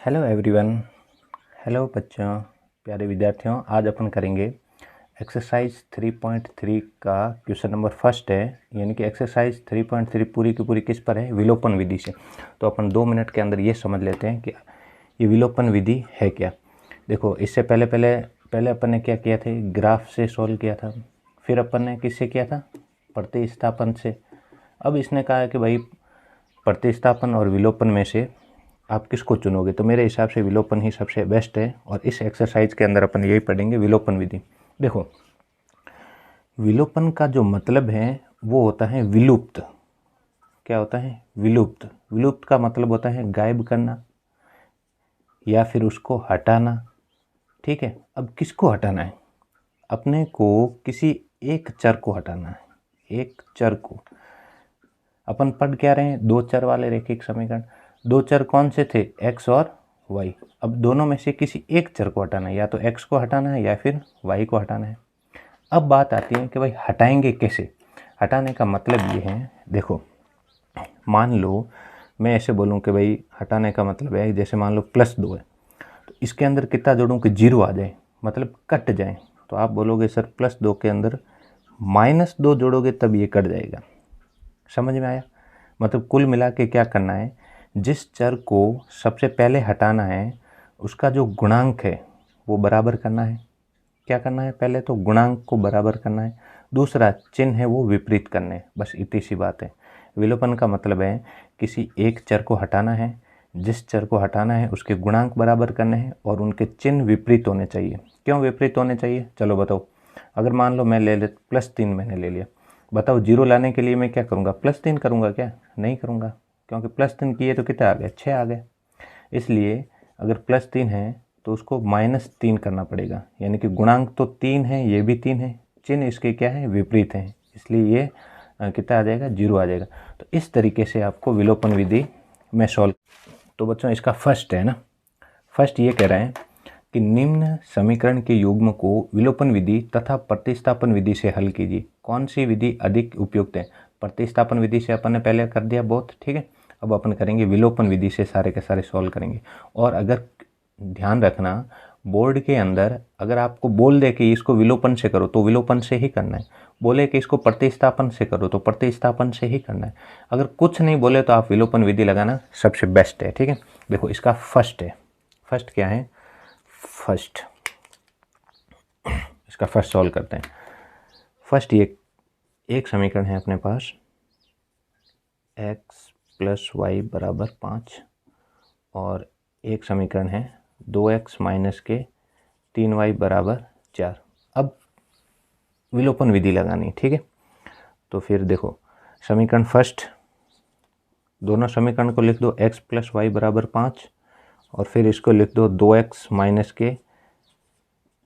Hello everyone. Hello बच्चों, प्यारे विद्यार्थियों। आज अपन करेंगे एक्सरसाइज 3.3 का क्वेश्चन नंबर फर्स्ट है। यानी कि एक्सरसाइज 3.3 पूरी की पूरी किस पर है? विलोपन विधि से। तो अपन 2 मिनट के अंदर ये समझ लेते हैं कि ये विलोपन विधि है क्या। देखो, इससे पहले अपन ने क्या किया था? ग्राफ से सॉल्व किया था। फिर अपन ने किससे किया था? प्रतिस्थापन से। अब इसने कहा है कि भाई प्रतिस्थापन और विलोपन में से आप किसको चुनोगे? तो मेरे हिसाब से विलोपन ही सबसे बेस्ट है। और इस एक्सरसाइज के अंदर अपन यही पढ़ेंगे, विलोपन विधि। देखो, विलोपन का जो मतलब है वो होता है विलुप्त। क्या होता है? विलुप्त। विलुप्त का मतलब होता है गायब करना या फिर उसको हटाना। ठीक है। अब किसको हटाना है? अपने को किसी एक चर को हटाना है। एक चर को। अपन पढ़ क्या रहे हैं? 2 चर वाले रैखिक समीकरण। 2 चर कौन से थे? x और y। अब दोनों में से किसी एक चर को हटाना है, या तो x को हटाना है या फिर y को हटाना है। अब बात आती है कि भाई हटाएंगे कैसे? हटाने का मतलब ये है, देखो, मान लो मैं ऐसे बोलूँ कि भाई हटाने का मतलब है, जैसे मान लो +2 है, तो इसके अंदर कितना जोड़ूँ कि 0 आ जाए, मतलब कट जाए। तो आप बोलोगे सर +2 के अंदर -2 जोड़ोगे तब ये कट जाएगा। समझ में आया? मतलब कुल मिला के क्या करना है, जिस चर को सबसे पहले हटाना है उसका जो गुणांक है वो बराबर करना है। क्या करना है? पहले तो गुणांक को बराबर करना है, दूसरा चिन्ह है वो विपरीत करने। बस इतनी सी बात है। विलोपन का मतलब है किसी एक चर को हटाना है, जिस चर को हटाना है उसके गुणांक बराबर करने हैं और उनके चिन्ह विपरीत होने चाहिए। क्यों विपरीत होने चाहिए? चलो बताओ। अगर मान लो मैं ले ले +3 मैंने ले लिया, बताओ 0 लाने के लिए मैं क्या करूँगा? +3 करूँगा क्या? नहीं करूँगा, क्योंकि +3 किए तो कितना आ गया? 6 आ गए। इसलिए अगर +3 है तो उसको -3 करना पड़ेगा। यानी कि गुणांक तो 3 है, ये भी 3 है, चिन्ह इसके क्या है? विपरीत हैं। इसलिए ये कितना आ जाएगा? 0 आ जाएगा। तो इस तरीके से आपको विलोपन विधि में सॉल्व। तो बच्चों इसका फर्स्ट है ना, फर्स्ट ये कह रहे हैं कि निम्न समीकरण के युग्म को विलोपन विधि तथा प्रतिस्थापन विधि से हल कीजिए। कौन सी विधि अधिक उपयुक्त है? प्रतिस्थापन विधि से अपन ने पहले कर दिया बहुत, ठीक है। अब अपन करेंगे विलोपन विधि से, सारे के सारे सॉल्व करेंगे। और अगर ध्यान रखना, बोर्ड के अंदर अगर आपको बोल दे कि इसको विलोपन से करो तो विलोपन से ही करना है, बोले कि इसको प्रतिस्थापन से करो तो प्रतिस्थापन से ही करना है। अगर कुछ नहीं बोले तो आप विलोपन विधि लगाना सबसे बेस्ट है, ठीक है। देखो इसका फर्स्ट है। फर्स्ट क्या है? फर्स्ट, इसका फर्स्ट सॉल्व करते हैं। फर्स्ट ये एक समीकरण है अपने पास, x + y = 5, और एक समीकरण है 2x - 3y = 4। अब विलोपन विधि लगानी, ठीक है। तो फिर देखो, समीकरण फर्स्ट, दोनों समीकरण को लिख दो, x + y = 5, और फिर इसको लिख दो 2x -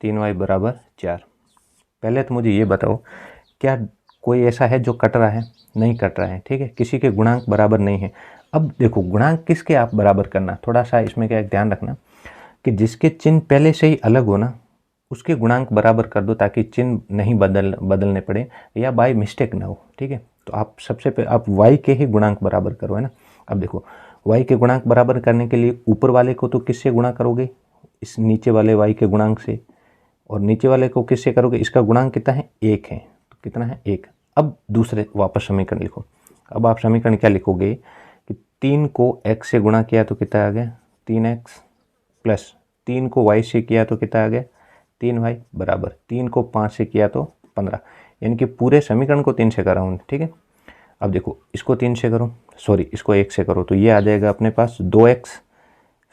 3y = 4। पहले तो मुझे ये बताओ, क्या कोई ऐसा है जो कट रहा है? नहीं कट रहा है, ठीक है। किसी के गुणांक बराबर नहीं है। अब देखो, गुणांक किसके आप बराबर करना, थोड़ा सा इसमें क्या ध्यान रखना कि जिसके चिन्ह पहले से ही अलग हो ना, उसके गुणांक बराबर कर दो, ताकि चिन्ह नहीं बदलने पड़े या बाय मिस्टेक ना हो, ठीक है। तो आप सबसे पहले आप y के ही गुणांक बराबर करो, है ना। अब देखो, y के गुणांक बराबर करने के लिए ऊपर वाले को तो किससे गुणा करोगे? इस नीचे वाले y के गुणांक से। और नीचे वाले को किससे करोगे? इसका गुणांक कितना है? 1 है, तो कितना है? 1। अब दूसरे वापस समीकरण लिखो। अब आप समीकरण क्या लिखोगे कि 3 को x से गुणा किया तो कितना आ गया? 3x, प्लस 3 को y से किया तो कितना आ गया? 3y, बराबर 3 को 5 से किया तो 15। यानी कि पूरे समीकरण को 3 से कर रहा हूँ, ठीक है। अब देखो, इसको 3 से करो, सॉरी इसको 1 से करो, तो ये आ जाएगा अपने पास 2x,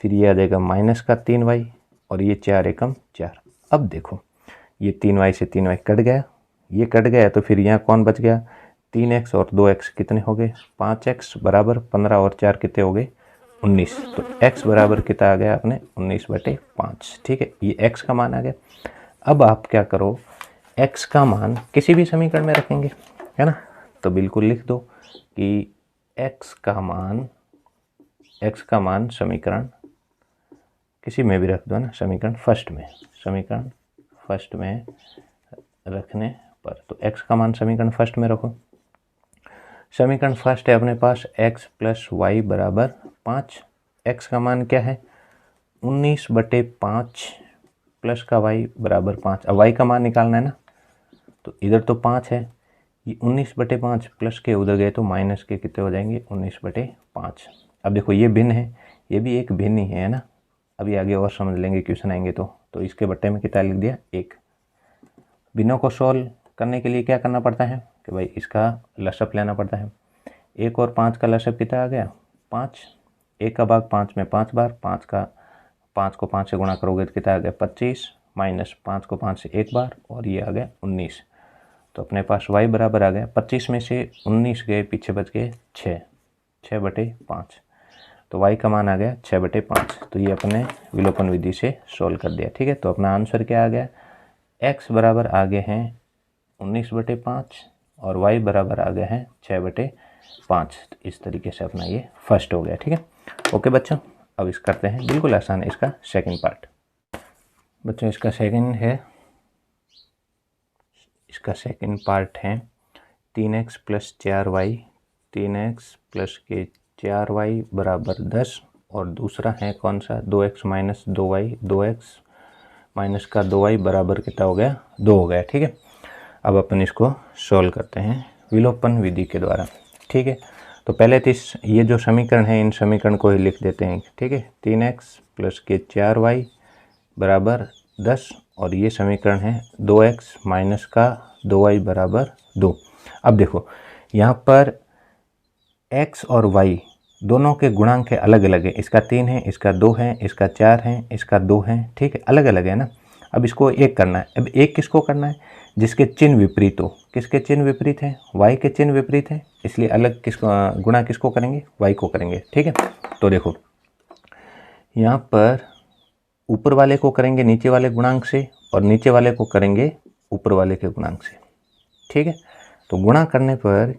फिर ये आ जाएगा -3y, और ये 4 एकम 4। अब देखो, ये 3y से 3y कट गया, ये कट गया, तो फिर यहाँ कौन बच गया? 3x और 2x कितने हो गए? 5x = 15, और 4 कितने हो गए? 19। तो x बराबर कितना आ गया अपने? 19/5, ठीक है। ये x का मान आ गया। अब आप क्या करो, x का मान किसी भी समीकरण में रखेंगे, है ना। तो बिल्कुल लिख दो कि x का मान समीकरण किसी में भी रख दो ना, समीकरण फर्स्ट में रखने पर, तो x का मान समीकरण फर्स्ट में रखो। समीकरण फर्स्ट है अपने पास x + y = 5। x का मान क्या है? 19/5 प्लस का y बराबर 5। अब y का मान निकालना है ना, तो इधर तो 5 है, ये 19/5 प्लस के उधर गए तो माइनस के कितने हो जाएंगे 19/5। अब देखो ये भिन्न है, ये भी एक भिन्न ही है ना। अभी आगे और समझ लेंगे क्वेश्चन आएंगे तो इसके बट्टे में कितना लिख दिया 1। भिन्नों को सॉल्व करने के लिए क्या करना पड़ता है कि भाई इसका लसअप लेना पड़ता है। 1 और 5 का लसअप कितना आ गया 5। 1 का भाग 5 में 5 बार, 5 को 5 से गुणा करोगे तो कितना आ गया 25, माइनस 5 को 5 से 1 बार और ये आ गया 19। तो अपने पास y बराबर आ गया 25 में से 19 गए, पीछे बच गए 6/5। तो y का मान आ गया 6/5। तो ये अपने विलोपन विधि से सोल्व कर दिया। ठीक है, तो अपना आंसर क्या आ गया, x बराबर आ गए हैं 19/5 और y बराबर आ गए हैं 6/5। तो इस तरीके से अपना ये फर्स्ट हो गया। ठीक है, ओके बच्चों, अब इस करते हैं, बिल्कुल आसान है इसका सेकंड पार्ट। बच्चों इसका सेकंड पार्ट है 3x + 4y, 3x + के 4y बराबर 10, और दूसरा है कौन सा 2x - 2y, 2x - का 2y बराबर कितना हो गया 2 हो गया। ठीक है, अब अपन इसको सॉल्व करते हैं विलोपन विधि के द्वारा। ठीक है, तो पहले तो ये जो समीकरण है इन समीकरण को ही लिख देते हैं। ठीक है, 3x + के 4y बराबर 10, और ये समीकरण है 2x - का 2y बराबर 2। अब देखो यहाँ पर x और y दोनों के गुणांक है अलग अलग है, इसका 3 है, इसका 2 है, इसका 4 है, इसका 2 है। ठीक है, अलग अलग है ना। अब इसको एक करना है। अब एक किसको करना है, जिसके चिन्ह विपरीत हो। किसके चिन्ह विपरीत है, y के चिन्ह विपरीत है, इसलिए अलग किसको गुणा किसको करेंगे, y को करेंगे। ठीक है, तो देखो यहाँ पर ऊपर वाले को करेंगे नीचे वाले गुणांक से, और नीचे वाले को करेंगे ऊपर वाले के गुणांक से। ठीक है, तो गुणा करने पर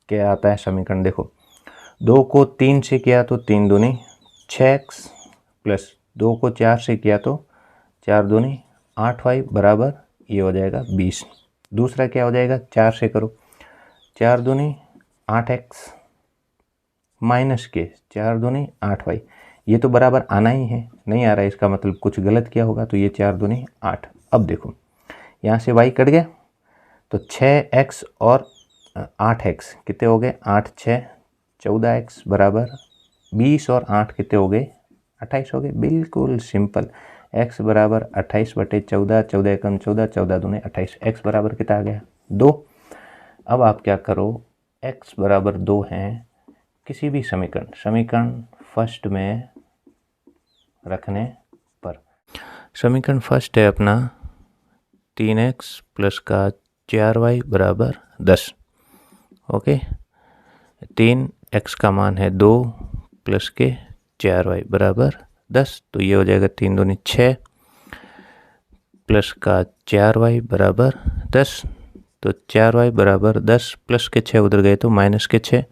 क्या आता है समीकरण, देखो 2 को 3 से किया तो 3 दूनी 6x, प्लस 2 को 4 से किया तो 4 दूनी 8y बराबर ये हो जाएगा 20। दूसरा क्या हो जाएगा, 4 से करो, 4 दूनी 8x माइनस के 4 दूनी 8y, ये तो बराबर आना ही है, नहीं आ रहा है इसका मतलब कुछ गलत किया होगा, तो ये 4 दूनी 8। अब देखो यहाँ से y कट गया तो 6x और 8x कितने हो गए 8 6 14x बराबर 20, और 8 कितने हो गए 28 हो गए। बिल्कुल सिंपल, x बराबर 28/14, 14 एकम 14, 14 दूनी 28, x बराबर कितना आ गया 2। अब आप क्या करो, x बराबर 2 हैं किसी भी समीकरण फर्स्ट में रखने पर। समीकरण फर्स्ट है अपना 3x + का 4y बराबर 10। ओके, 3x का मान है 2 + के 4y बराबर 10, तो ये हो जाएगा 3 दूनी 6 + का 4y बराबर 10। तो 4y बराबर 10 प्लस के 6 उधर गए तो माइनस के 6,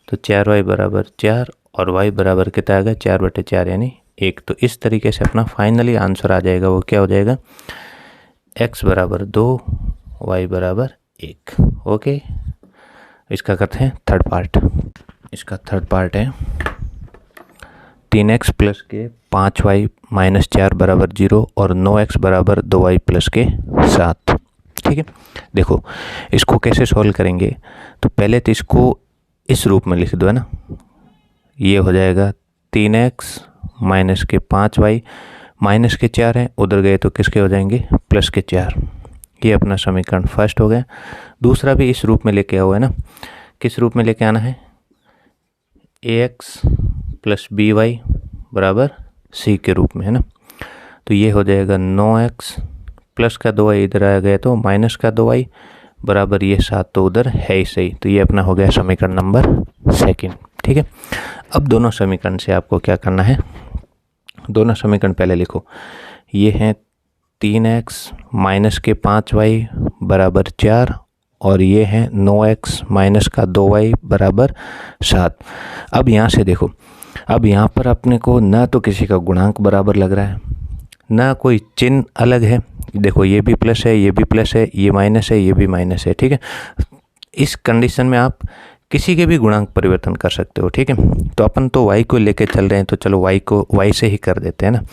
तो 4y बराबर 4 और y बराबर कितना आ गया 4/4 यानी 1। तो इस तरीके से अपना फाइनली आंसर आ जाएगा, वो क्या हो जाएगा x बराबर 2, y बराबर 1। ओके, इसका करते हैं थर्ड पार्ट। इसका थर्ड पार्ट है 3x + के 5y - 4 बराबर 0 और 9x बराबर 2y + के 7। ठीक है, देखो इसको कैसे सॉल्व करेंगे, तो पहले तो इसको इस रूप में लिख दो है ना। ये हो जाएगा 3x - के 5y माइनस के 4 हैं, उधर गए तो किसके हो जाएंगे प्लस के 4। ये अपना समीकरण फर्स्ट हो गया। दूसरा भी इस रूप में लेके आओ है ना। किस रूप में लेके आना है, ax + by बराबर c के रूप में है ना। तो ये हो जाएगा 9x प्लस का 2y इधर आ गया तो माइनस का 2y बराबर ये 7 तो उधर है ही सही। तो ये अपना हो गया समीकरण नंबर सेकंड। ठीक है, अब दोनों समीकरण से आपको क्या करना है, दोनों समीकरण पहले लिखो। ये हैं 3x - के 5y बराबर 4 और ये है 9x - का 2y बराबर 7। अब यहाँ से देखो, अब यहाँ पर अपने को ना तो किसी का गुणांक बराबर लग रहा है, ना कोई चिन्ह अलग है। देखो ये भी प्लस है, ये भी प्लस है, ये माइनस है, ये भी माइनस है। ठीक है, इस कंडीशन में आप किसी के भी गुणांक परिवर्तन कर सकते हो, ठीक है। तो अपन तो y को लेके चल रहे हैं, तो चलो y को y से ही कर देते हैं ना।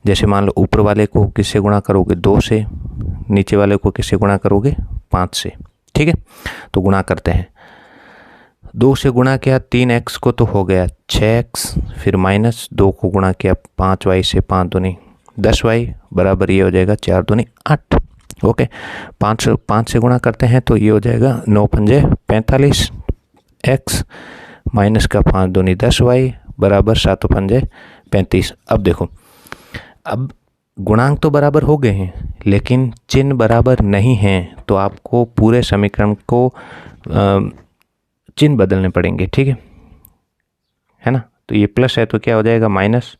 जैसे मान लो ऊपर वाले को किससे गुणा करोगे, 2 से, नीचे वाले को किससे गुणा करोगे, 5 से, ठीक है। तो गुणा करते हैं, 2 से गुणा किया 3x को तो हो गया 6x, फिर माइनस 2 को गुणा किया 5y से, 5 दूनी 10y बराबर ये हो जाएगा 4 दूनी 8। ओके, 5 से गुणा करते हैं तो ये हो जाएगा 9 पंजे 45 x माइनस का 5 दूनी 10y बराबर 7 पंजे 35। अब देखो, अब गुणांक तो बराबर हो गए हैं लेकिन चिन्ह बराबर नहीं हैं, तो आपको पूरे समीकरण को चिन्ह बदलने पड़ेंगे, ठीक है ना। तो ये प्लस है तो क्या हो जाएगा माइनस,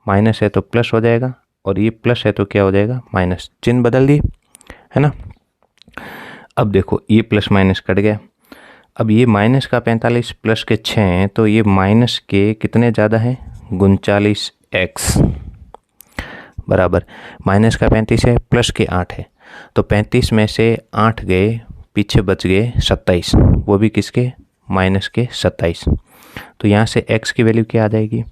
माइनस है तो प्लस हो जाएगा, और ये प्लस है तो क्या हो जाएगा माइनस, चिन्ह बदल दिए, है ना। अब देखो ये प्लस माइनस कट गया, अब ये माइनस का 45 प्लस के 6 हैं, तो ये माइनस के कितने ज़्यादा हैं, 39x बराबर माइनस का 35 है प्लस के 8 है, तो 35 में से 8 गए, पीछे बच गए 27, वो भी किसके, माइनस के 27। तो यहाँ से x की वैल्यू क्या आ जाएगी,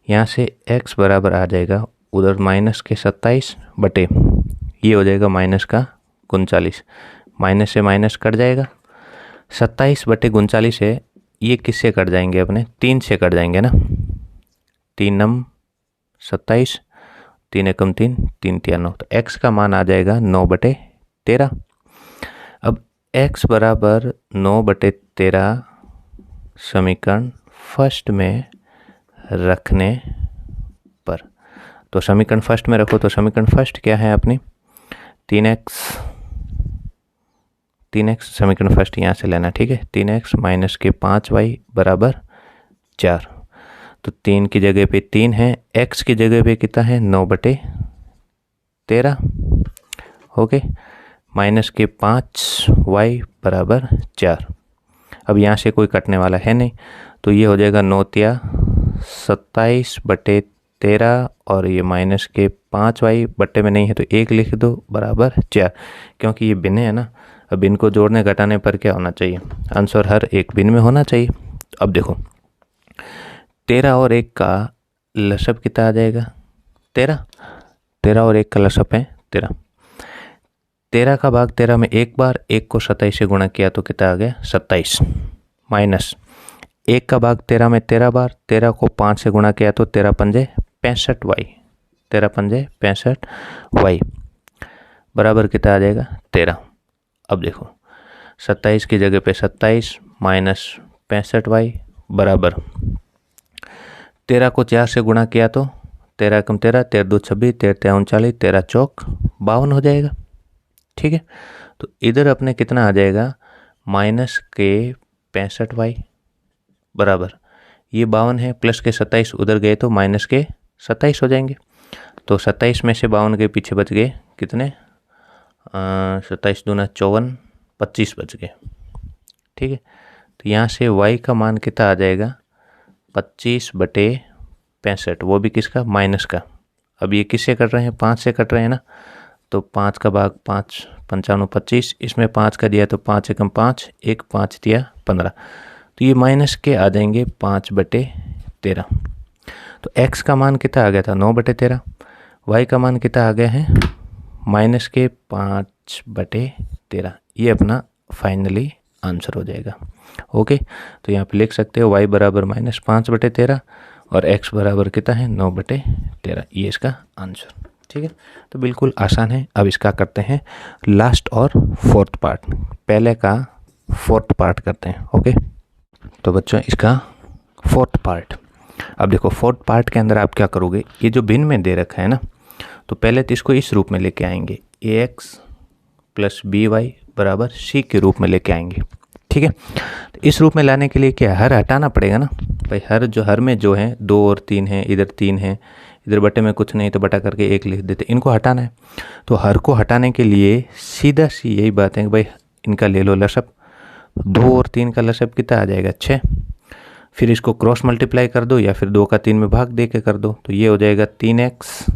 यहाँ से x बराबर आ जाएगा उधर माइनस के 27 बटे ये हो जाएगा माइनस का 39, माइनस से माइनस कट जाएगा, 27 बटे 39 है, ये किससे कट जाएंगे अपने, 3 से कट जाएंगे ना, 3 नम 27, 3 एकम 3, 3 तिया 9, तो x का मान आ जाएगा 9 बटे 13। अब x बराबर 9 बटे 13 समीकरण फर्स्ट में रखने पर, तो समीकरण फर्स्ट में रखो, तो समीकरण फर्स्ट क्या है अपनी, 3x समीकरण फर्स्ट यहाँ से लेना, ठीक है। 3x माइनस के 5y बराबर 4, तो 3 की जगह पे 3 है, x की जगह पे कितना है 9 बटे 13, ओके, माइनस के 5y बराबर 4। अब यहाँ से कोई कटने वाला है नहीं, तो ये हो जाएगा 9 तिया 27 बटे 13, और ये माइनस के 5y बट्टे में नहीं है तो 1 लिख दो बराबर 4, क्योंकि ये भिन्न है ना। अब इनको जोड़ने घटाने पर क्या होना चाहिए, आंसर हर एक भिन्न में होना चाहिए। तो अब देखो 13 और 1 का लसब कितना आ जाएगा, 13 और 1 का लसब है 13 का भाग 13 में एक बार, 1 को 27 से गुणा किया तो कितना आ गया 27, माइनस 1 का भाग 13 में 13 बार, 13 को 5 से गुणा किया तो 13 पंजे 65y, 13 पंजे 65y बराबर कितना आ जाएगा 13। अब देखो 27 की जगह पे 27 माइनस 65y बराबर 13 को 4 से गुणा किया तो 13 कम 13, 13 2 26, 13 39, 13 चौक 52 हो जाएगा, ठीक है। तो इधर अपने कितना आ जाएगा माइनस के 65y बराबर ये 52 है, प्लस के 27 उधर गए तो माइनस के 27 हो जाएंगे, तो 27 में से 52 के पीछे बच गए कितने, 27 दूना 54, 25 बच गए, ठीक है। तो यहाँ से y का मान कितना आ जाएगा 25 बटे 65, वो भी किसका, माइनस का। अब ये किससे कट रहे हैं, 5 से कट रहे हैं ना, तो 5 का भाग 5 55 25, इसमें 5 का दिया तो 5 एकम 5, 1 5 दिया 15, तो ये माइनस के आ जाएंगे 5 बटे 13। तो x का मान कितना आ गया था 9 बटे 13, y का मान कितना आ गया है माइनस के 5 बटे 13, ये अपना फाइनली आंसर हो जाएगा, ओके। तो यहाँ पे लिख सकते हो y बराबर माइनस 5 बटे 13 और x बराबर कितना है 9 बटे 13, ये इसका आंसर, ठीक है। तो बिल्कुल आसान है। अब इसका करते हैं लास्ट और फोर्थ पार्ट, पहले का फोर्थ पार्ट करते हैं, ओके। तो बच्चों इसका फोर्थ पार्ट, अब देखो फोर्थ पार्ट के अंदर आप क्या करोगे, ये जो भिन्न में दे रखा है ना, तो पहले तो इसको इस रूप में लेके आएंगे, ax प्लस by बराबर c के रूप में लेके आएंगे, ठीक है। तो इस रूप में लाने के लिए क्या हर हटाना पड़ेगा ना भाई, हर में जो है 2 और 3 है, इधर 3 है, इधर बटे में कुछ नहीं तो बटा करके 1 लिख देते, इनको हटाना है। तो हर को हटाने के लिए सीधा सी यही बात है कि भाई इनका ले लो लसब, 2 और 3 का लसब कितना आ जाएगा 6, फिर इसको क्रॉस मल्टीप्लाई कर दो या फिर 2 का 3 में भाग दे के कर दो, तो ये हो जाएगा 3x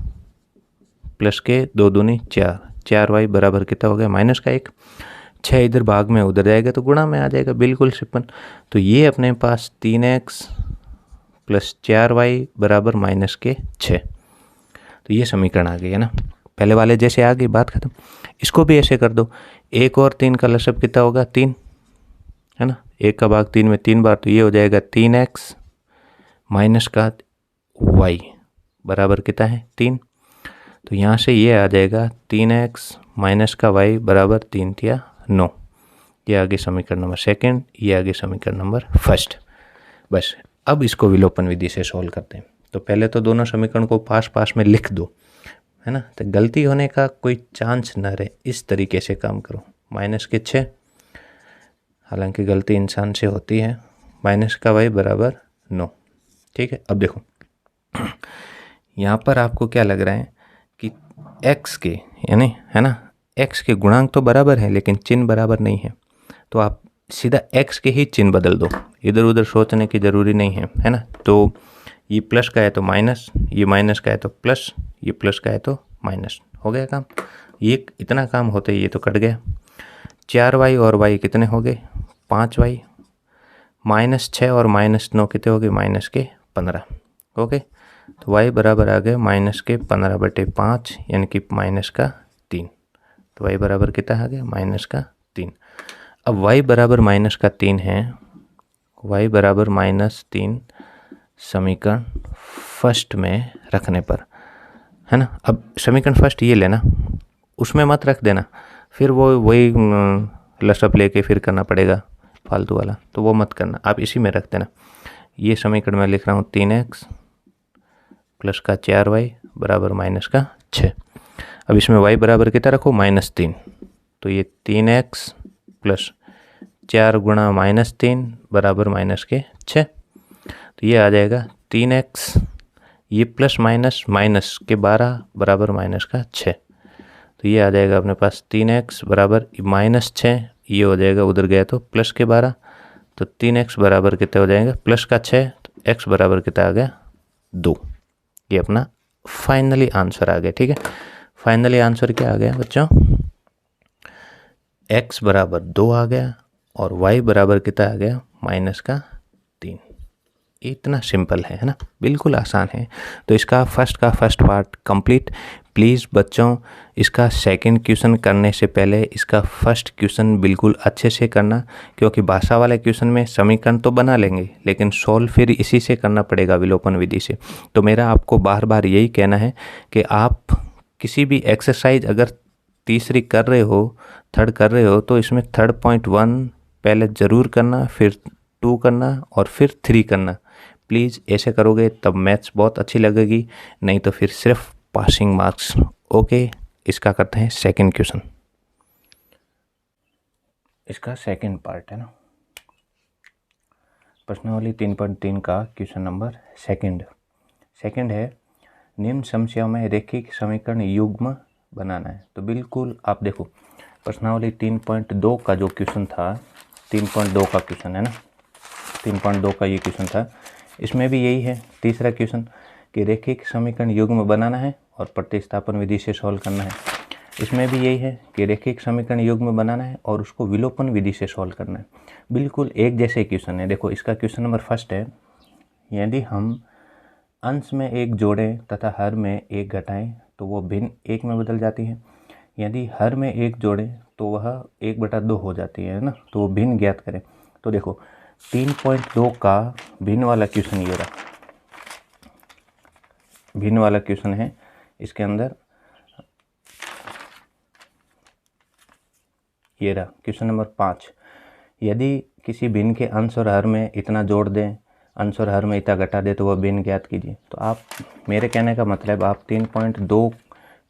प्लस के 2 दूनी 4, 4y बराबर कितना हो गया माइनस का 1, 6 इधर भाग में उधर जाएगा तो गुणा में आ जाएगा, बिल्कुल सिंपल। तो ये अपने पास 3x प्लस 4y बराबर माइनस के 6। तो ये समीकरण आ गई है ना, पहले वाले जैसे आ गई, बात खत्म। इसको भी ऐसे कर दो, 1 और 3 का लसब कितना होगा 3, है ना, 1 का भाग 3 में 3 बार, तो ये हो जाएगा 3x माइनस का y बराबर कितना है 3। तो यहाँ से ये आ जाएगा 3x माइनस का y बराबर 3 या 9। ये आगे समीकरण नंबर सेकंड, ये आगे समीकरण नंबर फर्स्ट। बस अब इसको विलोपन विधि से सॉल्व करते हैं। तो पहले तो दोनों समीकरण को पास पास में लिख दो, है ना, तो गलती होने का कोई चांस न रहे, इस तरीके से काम करो। माइनस के 6, हालांकि गलती इंसान से होती है, माइनस का y बराबर 9। ठीक है, अब देखो यहाँ पर आपको क्या लग रहा है कि x के, यानी है ना, x के गुणांक तो बराबर है लेकिन चिन्ह बराबर नहीं है, तो आप सीधा x के ही चिन्ह बदल दो, इधर उधर सोचने की ज़रूरी नहीं है ना। तो ये प्लस का है तो माइनस, ये माइनस का है तो प्लस, ये प्लस का है तो माइनस, हो गया काम। ये इतना काम होते ही ये तो कट गया। 4y और y कितने हो गए 5y, माइनस 6 और माइनस 9 कितने हो गए माइनस के 15। ओके, तो y बराबर आ गए माइनस के 15/5 यानी कि माइनस का 3। तो y बराबर कितना आ गया माइनस का 3। अब y बराबर माइनस का 3 है, y बराबर -3 समीकरण फर्स्ट में रखने पर, है ना। अब समीकरण फर्स्ट ये लेना, उसमें मत रख देना, फिर वो वही लसअप लेके फिर करना पड़ेगा फालतू वाला, तो वो मत करना, आप इसी में रख देना। ये समीकरण मैं लिख रहा हूँ 3x प्लस का 4y बराबर माइनस का 6। अब इसमें y बराबर कितना रखो -3, तो ये 3x प्लस 4 गुणा -3 बराबर माइनस के 6। तो ये आ जाएगा 3x, ये प्लस माइनस माइनस के 12 बराबर माइनस का 6। तो ये आ जाएगा अपने पास 3x बराबर -6, ये हो जाएगा उधर गया तो प्लस के 12, तो 3x बराबर कितना हो जाएगा प्लस का 6, तो x बराबर कितना आ गया 2। ये अपना फाइनली आंसर आ गया। ठीक है, फाइनली आंसर क्या आ गया बच्चों, x बराबर 2 आ गया और y बराबर कितना आ गया माइनस का 3। इतना सिंपल है ना, बिल्कुल आसान है। तो इसका फर्स्ट पार्ट कंप्लीट। प्लीज़ बच्चों, इसका सेकंड क्वेश्चन करने से पहले इसका फर्स्ट क्वेश्चन बिल्कुल अच्छे से करना, क्योंकि भाषा वाले क्वेश्चन में समीकरण तो बना लेंगे लेकिन सॉल्व फिर इसी से करना पड़ेगा, विलोपन विधि से। तो मेरा आपको बार बार यही कहना है कि आप किसी भी एक्सरसाइज अगर तीसरी कर रहे हो, थर्ड कर रहे हो, तो इसमें 3.1 पहले ज़रूर करना, फिर 2 करना और फिर 3 करना। प्लीज़ ऐसे करोगे तब मैथ्स बहुत अच्छी लगेगी, नहीं तो फिर सिर्फ पासिंग मार्क्स। ओके, इसका करते हैं सेकंड क्वेश्चन। इसका सेकंड पार्ट है ना, प्रश्नावली 3.3 का क्वेश्चन नंबर सेकंड है, निम्न समस्या में रैखिक समीकरण युग्म बनाना है। तो बिल्कुल आप देखो, प्रश्नावली 3.2 का जो क्वेश्चन था, 3.2 का क्वेश्चन है ना, 3.2 का ये क्वेश्चन था, इसमें भी यही है तीसरा क्वेश्चन कि रैखिक समीकरण युग्म बनाना है और प्रतिस्थापन विधि से सॉल्व करना है। इसमें भी यही है कि रैखिक समीकरण युग्म बनाना है और उसको विलोपन विधि से सॉल्व करना है। बिल्कुल एक जैसे क्वेश्चन है। देखो, इसका क्वेश्चन नंबर फर्स्ट है, यदि हम अंश में 1 जोड़ें तथा हर में 1 घटाएं तो वो भिन्न 1 में बदल जाती है। यदि हर में 1 जोड़ें तो वह 1/2 हो जाती है ना, तो वो भिन्न ज्ञात करें। तो देखो 3.2 का भिन्न वाला क्वेश्चन ये रहा, भिन्न वाला क्वेश्चन है। इसके अंदर ये रहा क्वेश्चन नंबर 5, यदि किसी भिन्न के अंश और हर में इतना जोड़ दें, अंश और हर में इतना घटा दे तो वह भिन्न ज्ञात कीजिए। तो आप, मेरे कहने का मतलब, आप 3.2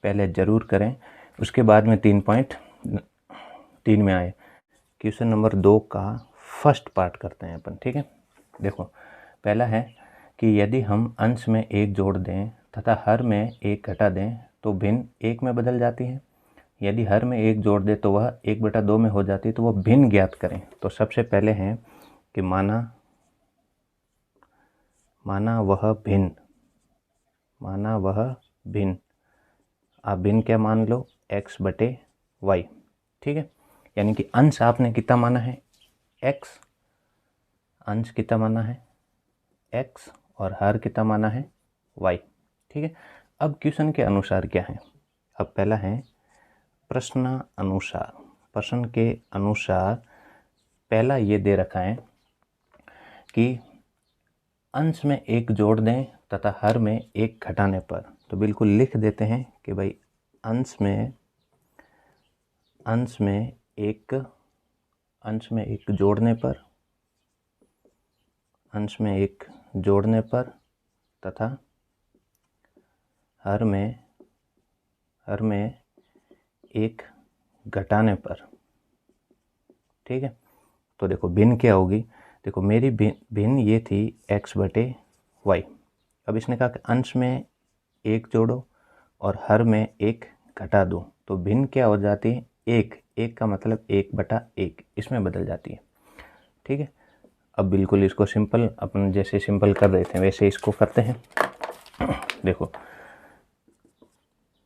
पहले ज़रूर करें, उसके बाद में 3.3 में आए। क्वेश्चन नंबर 2 का फर्स्ट पार्ट करते हैं अपन। ठीक है, देखो पहला है कि यदि हम अंश में 1 जोड़ दें तथा हर में 1 घटा दें तो भिन्न 1 में बदल जाती है। यदि हर में 1 जोड़ दे तो वह 1/2 में हो जाती है, तो वह भिन्न ज्ञात करें। तो सबसे पहले है कि माना वह भिन्न, आप भिन्न क्या मान लो, x/y। ठीक है, यानी कि अंश आपने कितना माना है x, अंश कितना माना है x और हर कितना माना है y। ठीक है, अब क्वेश्चन के अनुसार क्या है, अब पहला है प्रश्न अनुसार। प्रश्न के अनुसार पहला ये दे रखा है कि अंश में एक जोड़ दें तथा हर में एक घटाने पर, तो बिल्कुल लिख देते हैं कि भाई अंश में एक जोड़ने पर, अंश में एक जोड़ने पर तथा हर में एक घटाने पर। ठीक है, तो देखो भिन्न क्या होगी, देखो मेरी भिन्न ये थी x बटे वाई। अब इसने कहा कि अंश में एक जोड़ो और हर में एक घटा दो, तो भिन्न क्या हो जाती है एक का मतलब 1/1 इसमें बदल जाती है। ठीक है, अब बिल्कुल इसको सिंपल अपन जैसे सिंपल कर रहे थे वैसे इसको करते हैं। देखो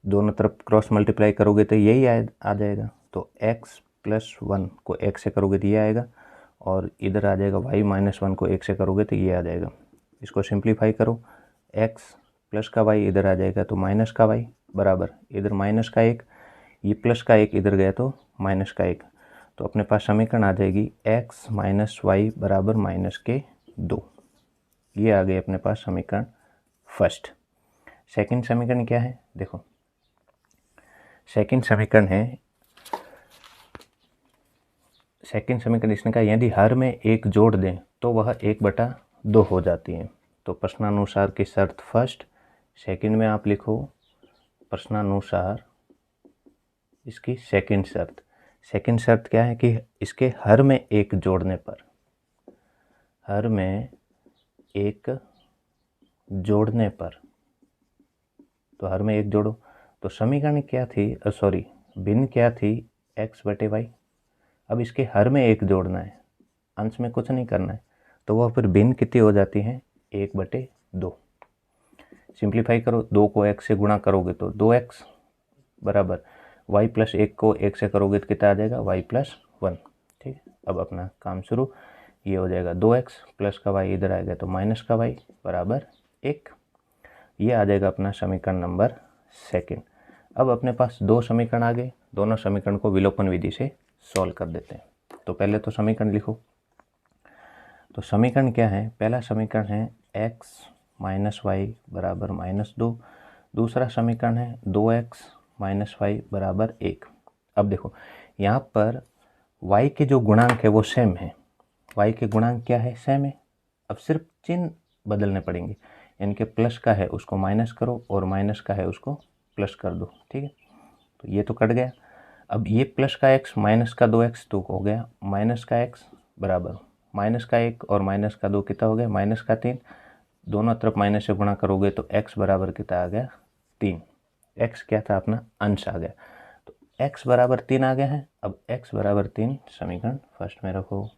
दोनों तरफ क्रॉस मल्टीप्लाई करोगे तो यही आ जाएगा, तो x + 1 को x से करोगे तो ये आएगा, और इधर आ जाएगा y - 1 को 1 से करोगे तो ये आ जाएगा। इसको सिंप्लीफाई करो, x प्लस का y इधर आ जाएगा तो माइनस का y बराबर इधर माइनस का 1, ये प्लस का 1 इधर गया तो माइनस का 1, तो अपने पास समीकरण आ जाएगी x - y बराबर -2। ये आ गई अपने पास समीकरण फर्स्ट। सेकंड समीकरण क्या है, देखो सेकंड समीकरण इसने कहा यदि हर में एक जोड़ दें तो वह 1/2 हो जाती है। तो प्रश्नानुसार की शर्त फर्स्ट, सेकंड में आप लिखो प्रश्नानुसार इसकी सेकंड शर्त। सेकंड शर्त क्या है कि इसके हर में एक जोड़ने पर, हर में एक जोड़ने पर, तो हर में एक जोड़ो, तो समीकरण क्या थी, भिन्न क्या थी x बटे वाई। अब इसके हर में एक जोड़ना है, अंश में कुछ नहीं करना है, तो वह फिर भिन्न कितनी हो जाती है 1/2। सिंप्लीफाई करो, 2 को x से गुणा करोगे तो 2x बराबर y + 1 को 1 से करोगे तो कितना आ जाएगा y + 1। ठीक है, अब अपना काम शुरू, ये हो जाएगा 2x प्लस का y इधर आएगा तो माइनस का y बराबर 1। ये आ जाएगा अपना समीकरण नंबर सेकंड। अब अपने पास दो समीकरण आ गए, दोनों समीकरण को विलोपन विधि से सॉल्व कर देते हैं। तो पहले तो समीकरण लिखो, तो समीकरण क्या है, पहला समीकरण है x - y बराबर -2, दूसरा समीकरण है 2x - y बराबर 1। अब देखो यहाँ पर y के जो गुणांक है वो सेम है, y के गुणांक क्या है सेम है, अब सिर्फ चिन्ह बदलने पड़ेंगे, यानी कि प्लस का है उसको माइनस करो और माइनस का है उसको प्लस कर दो। ठीक है, तो ये तो कट गया। अब ये प्लस का x माइनस का 2x तो हो गया माइनस का x बराबर माइनस का 1 और माइनस का 2 कितना हो गया माइनस का 3, दोनों तरफ माइनस से गुणा करोगे तो x बराबर कितना आ गया 3। x क्या था अपना अंश आ गया, तो x बराबर 3 आ गया है। अब x बराबर 3 समीकरण फर्स्ट में रखो,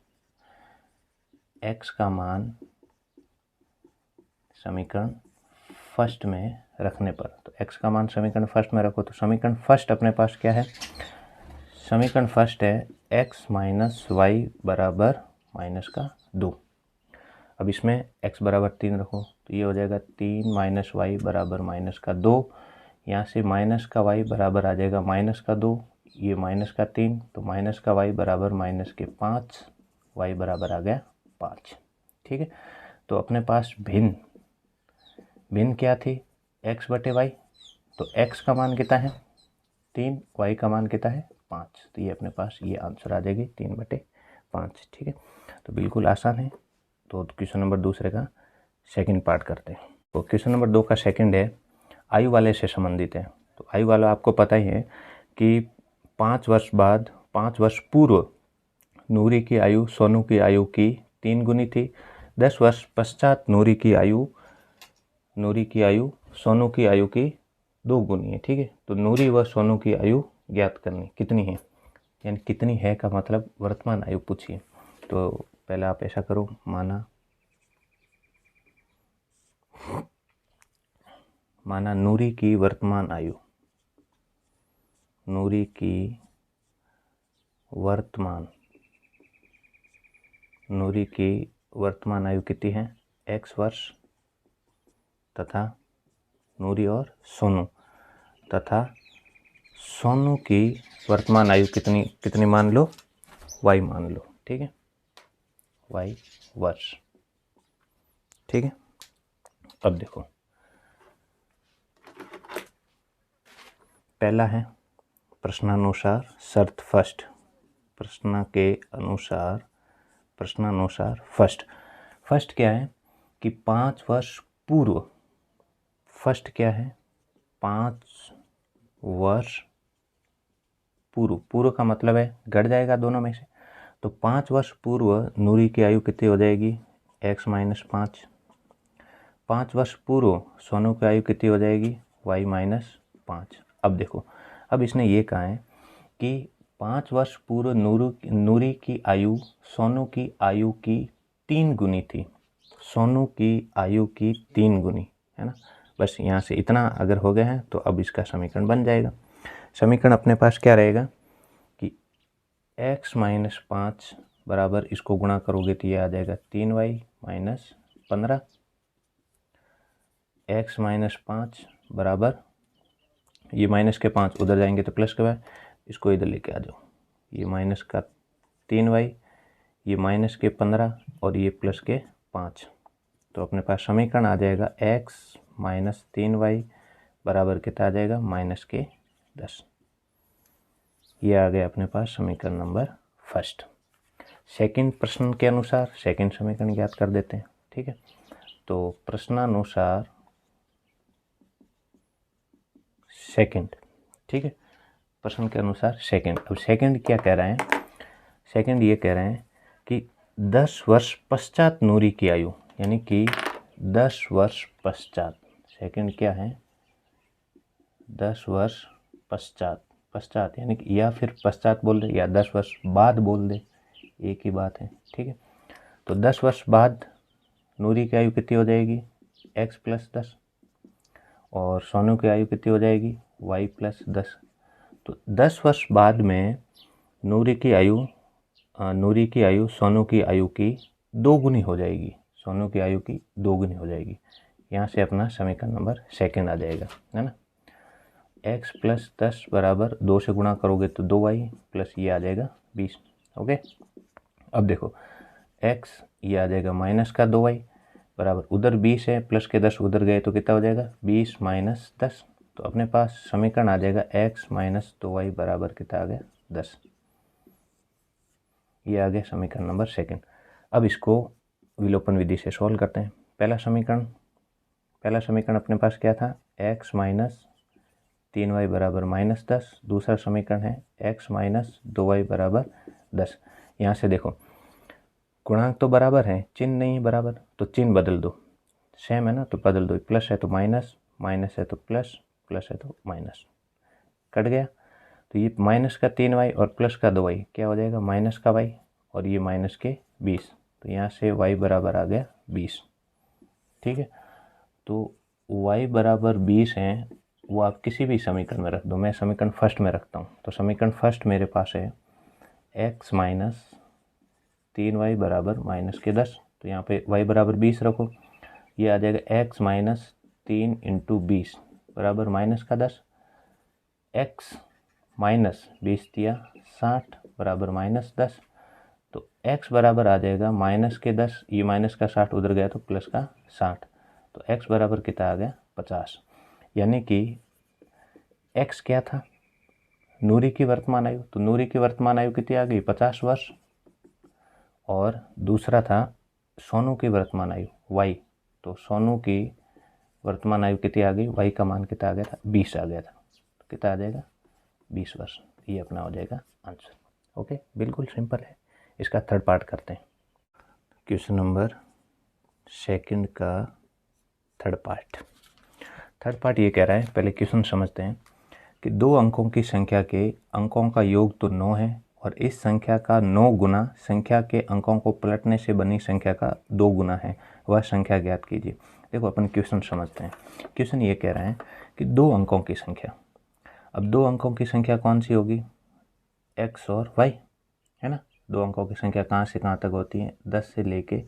x का मान समीकरण फर्स्ट में रखने पर, तो x का मान समीकरण फर्स्ट में रखो, तो समीकरण फर्स्ट अपने पास क्या है, समीकरण फर्स्ट है x - y बराबर -2। अब इसमें x बराबर 3 रखो, तो ये हो जाएगा 3 - y बराबर -2, यहाँ से माइनस का y बराबर आ जाएगा -2, ये -3, तो माइनस का y बराबर -5, y बराबर आ गया 5। ठीक है, तो अपने पास भिन्न क्या थी x बटे वाई, तो x का मान कितना है 3, y का मान कितना है 5, तो ये अपने पास ये आंसर आ जाएगी 3/5। ठीक है, तो बिल्कुल आसान है। तो क्वेश्चन नंबर दूसरे का सेकंड पार्ट करते हैं। तो क्वेश्चन नंबर 2 का सेकंड है आयु वाले से संबंधित है। तो आयु वाला आपको पता ही है कि 5 वर्ष बाद 5 वर्ष पूर्व नूरी की आयु सोनू की आयु की 3 गुनी थी, 10 वर्ष पश्चात नूरी की आयु सोनू की आयु की 2 गुनी है। ठीक है, तो नूरी व सोनू की आयु ज्ञात करनी कितनी है, यानी कितनी है का मतलब वर्तमान आयु पूछिए। तो पहले आप ऐसा करो, माना नूरी की वर्तमान वर्तमान नूरी की वर्तमान आयु कितनी है, x वर्ष, तथा नूरी और सोनू तथा सोनू की वर्तमान आयु कितनी मान लो, y मान लो। ठीक है, y वर्ष। ठीक है, अब देखो पहला है प्रश्नानुसार शर्त फर्स्ट, प्रश्नानुसार फर्स्ट क्या है कि 5 वर्ष पूर्व, फर्स्ट क्या है 5 वर्ष पूर्व का मतलब है घट जाएगा दोनों में से, तो 5 वर्ष पूर्व नूरी की आयु कितनी हो जाएगी, x माइनस 5। 5 वर्ष पूर्व सोनू की आयु कितनी हो जाएगी, y माइनस 5। अब देखो, अब इसने ये कहा है कि 5 वर्ष पूर्व नूरी की आयु सोनू की आयु की 3 गुनी थी, सोनू की आयु की 3 गुनी, है ना। बस यहाँ से इतना अगर हो गया है तो अब इसका समीकरण बन जाएगा। समीकरण अपने पास क्या रहेगा कि x माइनस 5 बराबर, इसको गुणा करोगे तो ये आ जाएगा 3y माइनस 15, x माइनस 5 बराबर, ये माइनस के 5 उधर जाएंगे तो प्लस के y, इसको इधर लेके आ जाओ, ये माइनस का 3y, ये माइनस के 15 और ये प्लस के 5, तो अपने पास समीकरण आ जाएगा x माइनस 3y बराबर कितना आ जाएगा, माइनस के 10। ये आ गया अपने पास समीकरण नंबर फर्स्ट। सेकंड प्रश्न के अनुसार सेकंड समीकरण ज्ञात कर देते हैं। ठीक है, तो प्रश्नानुसार सेकंड, ठीक है, प्रश्न के अनुसार सेकंड। अब सेकंड क्या कह रहे हैं, सेकंड ये कह रहे हैं कि 10 वर्ष पश्चात नूरी की आयु, यानी कि 10 वर्ष पश्चात, सेकंड क्या है 10 वर्ष पश्चात यानी कि या फिर पश्चात बोल दे या 10 वर्ष बाद बोल दे, एक ही बात है। ठीक है, तो 10 वर्ष बाद नूरी की आयु कितनी हो जाएगी, x प्लस 10, और सोनू की आयु कितनी हो जाएगी, y प्लस 10। तो 10 वर्ष बाद में नूरी की आयु सोनू की आयु की 2 गुनी हो जाएगी, सोनू की आयु की 2 गुनी हो जाएगी। यहाँ से अपना समीकरण नंबर सेकंड आ जाएगा, है ना। x प्लस 10 बराबर 2 से गुणा करोगे तो 2y प्लस ये आ जाएगा 20। ओके, अब देखो x ये आ जाएगा माइनस का 2y बराबर, उधर 20 है, प्लस के 10 उधर गए तो कितना हो जाएगा 20 माइनस 10, तो अपने पास समीकरण आ जाएगा x माइनस 2y बराबर कितना आ गया 10। ये आ गया समीकरण नंबर सेकंड। अब इसको विलोपन विधि से सॉल्व करते हैं। पहला समीकरण अपने पास क्या था, x माइनस 3y बराबर माइनस 10, दूसरा समीकरण है x माइनस 2y बराबर 10। यहाँ से देखो गुणांक तो बराबर है, चिन्ह नहीं बराबर, तो चिन्ह बदल दो, सेम है ना तो बदल दो, प्लस है तो माइनस, माइनस है तो प्लस, प्लस है तो माइनस, कट गया। तो ये माइनस का 3y और प्लस का 2y क्या हो जाएगा, माइनस का y, और ये माइनस के 20, तो यहाँ से y बराबर आ गया 20। ठीक है, तो y बराबर 20 है, वो आप किसी भी समीकरण में रख दो, मैं समीकरण फर्स्ट में रखता हूँ। तो समीकरण फर्स्ट मेरे पास है x माइनस 3y बराबर माइनस के 10, तो यहाँ पे y बराबर 20 रखो, ये आ जाएगा x माइनस 3 इंटू 20 बराबर माइनस का 10, x माइनस 20 दिया 60 बराबर माइनस 10, तो x बराबर आ जाएगा माइनस के 10, ये माइनस का 60 उधर गया तो प्लस का 60, तो x बराबर कितना आ गया 50। यानी कि x क्या था, नूरी की वर्तमान आयु, तो नूरी की वर्तमान आयु कितनी आ गई 50 वर्ष, और दूसरा था सोनू की वर्तमान आयु y, तो सोनू की वर्तमान आयु कितनी आ गई, y का मान कितना आ गया था 20 आ गया था, तो कितना आ जाएगा 20 वर्ष। ये अपना हो जाएगा आंसर। ओके, बिल्कुल सिंपल है। इसका थर्ड पार्ट करते हैं। क्वेश्चन नंबर सेकंड का थर्ड पार्ट ये कह रहा है, पहले क्वेश्चन समझते हैं कि 2 अंकों की संख्या के अंकों का योग तो 9 है और इस संख्या का 9 गुना संख्या के अंकों को पलटने से बनी संख्या का 2 गुना है, वह संख्या ज्ञात कीजिए। देखो अपन क्वेश्चन समझते हैं। क्वेश्चन ये कह रहा है कि 2 अंकों की संख्या, अब 2 अंकों की संख्या कौन सी होगी, x और y, है ना। 2 अंकों की संख्या कहाँ से कहाँ तक होती है, 10 से लेके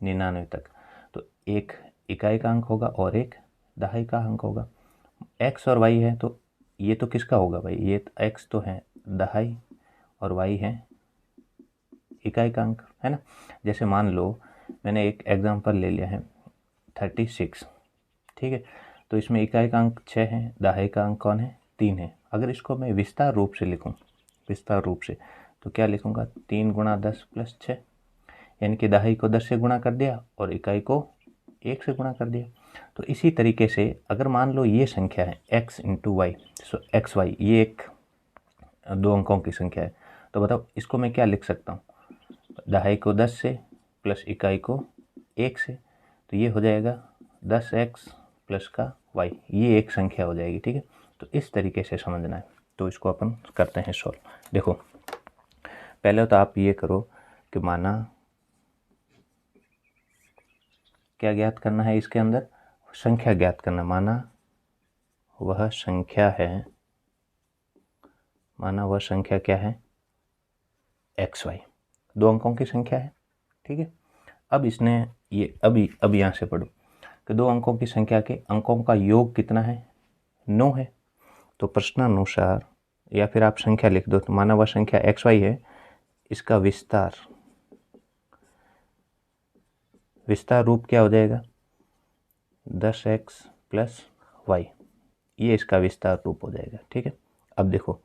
99 तक। तो एक इकाई का अंक होगा और एक दहाई का अंक होगा। x और y है तो ये तो किसका होगा भाई, ये x तो है दहाई और y है इकाई का अंक, है ना। जैसे मान लो मैंने एक एग्जांपल ले लिया है 36, ठीक है। तो इसमें इकाई का अंक 6 है, दहाई का अंक कौन है, 3 है। अगर इसको मैं विस्तार रूप से लिखूं, विस्तार रूप से, तो क्या लिखूंगा, 3 गुणा 10 प्लस 6, यानी कि दहाई को 10 से गुणा कर दिया और इकाई को 1 से गुणा कर दिया। तो इसी तरीके से अगर मान लो ये संख्या है x इंटू वाई, सो एक्स वाई, ये एक 2 अंकों की संख्या है, तो बताओ इसको मैं क्या लिख सकता हूँ, दहाई को 10 से प्लस इकाई को 1 से, तो ये हो जाएगा 10x प्लस का y, ये एक संख्या हो जाएगी, ठीक है। तो इस तरीके से समझना है। तो इसको अपन करते हैं सॉल्व। देखो पहले तो आप ये करो कि माना क्या ज्ञात करना है, इसके अंदर संख्या ज्ञात करना। माना वह संख्या है, माना वह संख्या क्या है, XY, 2 अंकों की संख्या है, ठीक है। अब इसने ये अब यहाँ से पढ़ो कि 2 अंकों की संख्या के अंकों का योग कितना है, 9 है। तो प्रश्नानुसार या फिर आप संख्या लिख दो, तो माना वह संख्या XY है, इसका विस्तार रूप क्या हो जाएगा, 10x प्लस वाई, ये इसका विस्तार रूप हो जाएगा, ठीक है। अब देखो,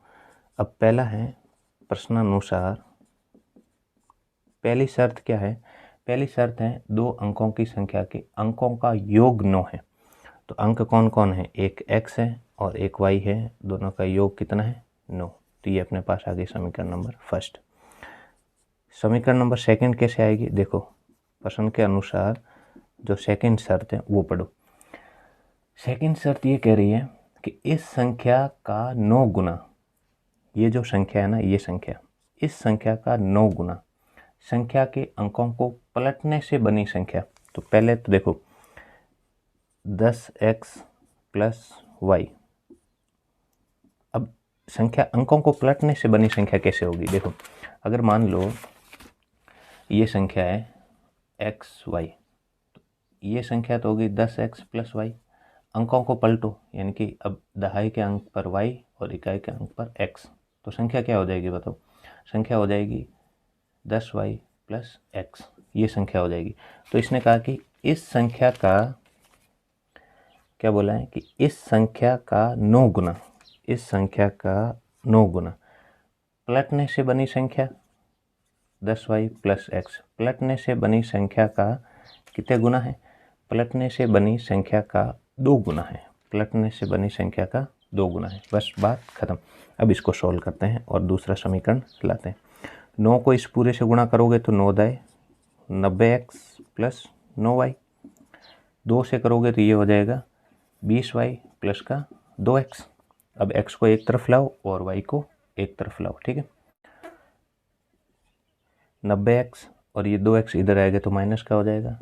अब पहला है प्रश्नानुसार, पहली शर्त क्या है, पहली शर्त है 2 अंकों की संख्या के अंकों का योग 9 है। तो अंक कौन कौन है, एक x है और एक y है, दोनों का योग कितना है, 9। तो ये अपने पास आ गई समीकरण नंबर फर्स्ट। समीकरण नंबर सेकंड कैसे आएगी, देखो प्रश्न के अनुसार जो सेकंड शर्त है वो पढ़ो। सेकंड शर्त ये कह रही है कि इस संख्या का 9 गुना, ये जो संख्या है ना, ये संख्या, इस संख्या का 9 गुना संख्या के अंकों को पलटने से बनी संख्या। तो पहले तो देखो 10x प्लस वाई, अब संख्या अंकों को पलटने से बनी संख्या कैसे होगी, देखो अगर मान लो ये संख्या है xy, तो ये संख्या तो होगी 10x प्लस वाई, अंकों को पलटो, यानी कि अब दहाई के अंक पर y और इकाई के अंक पर x, तो संख्या क्या हो जाएगी बताओ, संख्या हो जाएगी 10y प्लस x, ये संख्या हो जाएगी। तो इसने कहा कि इस संख्या का क्या बोला है कि इस संख्या का 9 गुना, इस संख्या का 9 गुना पलटने से बनी संख्या 10y प्लस x, पलटने से बनी संख्या का कितने गुना है, पलटने से बनी संख्या का 2 गुना है, पलटने से बनी संख्या का 2 गुना है। बस बात खत्म। अब इसको सॉल्व करते हैं और दूसरा समीकरण लाते हैं। 9 को इस पूरे से गुणा करोगे तो 9 दाए 90x प्लस 9y, 2 से करोगे तो ये हो जाएगा 20y प्लस का 2x। अब x को एक तरफ लाओ और y को एक तरफ लाओ, ठीक है। 90x और ये 2x इधर आएगा तो माइनस का हो जाएगा,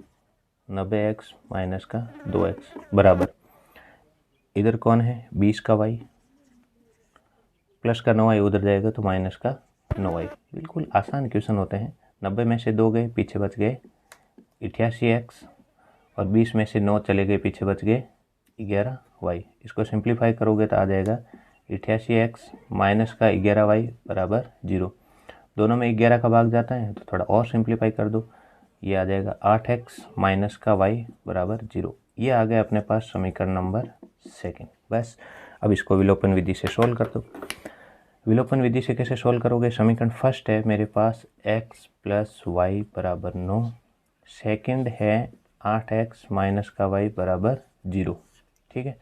90x माइनस का 2x बराबर, इधर कौन है 20 का y प्लस का 9y उधर जाएगा तो माइनस का 9y। बिल्कुल आसान क्वेश्चन होते हैं। 90 में से 2 गए, पीछे बच गए 88x और 20 में से 9 चले गए, पीछे बच गए 11y। इसको सिंप्लीफाई करोगे तो आ जाएगा 88x माइनस का 11y बराबर 0। दोनों में 11 का भाग जाता है तो थोड़ा और सिंप्लीफाई कर दो, ये आ जाएगा 8x माइनस का y बराबर 0। ये आ गया अपने पास समीकरण नंबर सेकंड। बस अब इसको विलोपन विधि से सोल्व कर दो। विलोपन विधि से कैसे सोल्व करोगे, समीकरण फर्स्ट है मेरे पास x प्लस वाई बराबर 9, सेकेंड है 8x माइनस का y बराबर 0, ठीक है।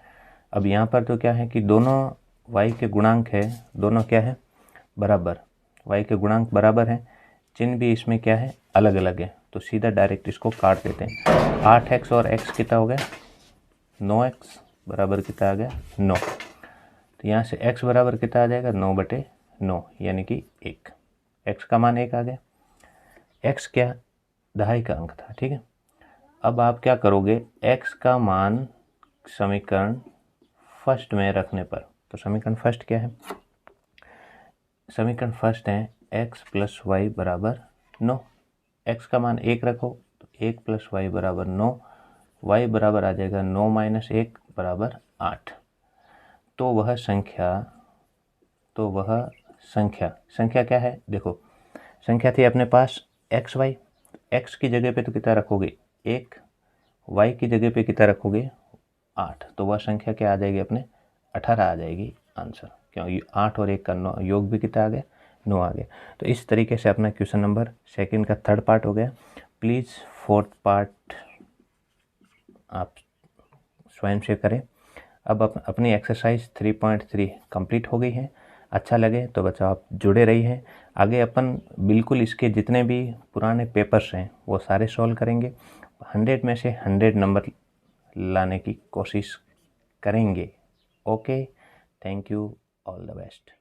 अब यहाँ पर तो क्या है कि दोनों y के गुणांक है, दोनों क्या है बराबर, y के गुणांक बराबर हैं, चिन्ह भी इसमें क्या है अलग अलग है, तो सीधा डायरेक्ट इसको काट देते हैं। 8x और x कितना हो गया 9x बराबर कितना आ गया 9, तो यहाँ से x बराबर कितना आ जाएगा 9/9, यानी कि 1, x का मान 1 आ गया। x क्या दहाई का अंक था, ठीक है। अब आप क्या करोगे, x का मान समीकरण फर्स्ट में रखने पर, तो समीकरण फर्स्ट क्या है, समीकरण फर्स्ट है एक्स प्लस वाई बराबर 9। एक्स का मान 1 रखो तो 1 प्लस वाई बराबर 9, वाई बराबर आ जाएगा 9 माइनस 1 बराबर 8। तो वह संख्या क्या है, देखो संख्या थी अपने पास एक्स वाई, एक्स की जगह पे तो कितना रखोगे 1, वाई की जगह पे कितना रखोगे 8, तो वह संख्या क्या आ जाएगी अपने 18 आ जाएगी आंसर। क्योंकि 8 और 1 का योग भी कितना आ गया 9 आ गया। तो इस तरीके से अपना क्वेश्चन नंबर सेकंड का थर्ड पार्ट हो गया। प्लीज़ फोर्थ पार्ट आप स्वयं से करें। अब अपनी एक्सरसाइज 3.3 कंप्लीट हो गई है। अच्छा लगे तो बच्चों आप जुड़े रहिए। आगे अपन बिल्कुल इसके जितने भी पुराने पेपर्स हैं वो सारे सॉल्व करेंगे। 100 में से 100 नंबर लाने की कोशिश करेंगे। Okay, thank you, all the best.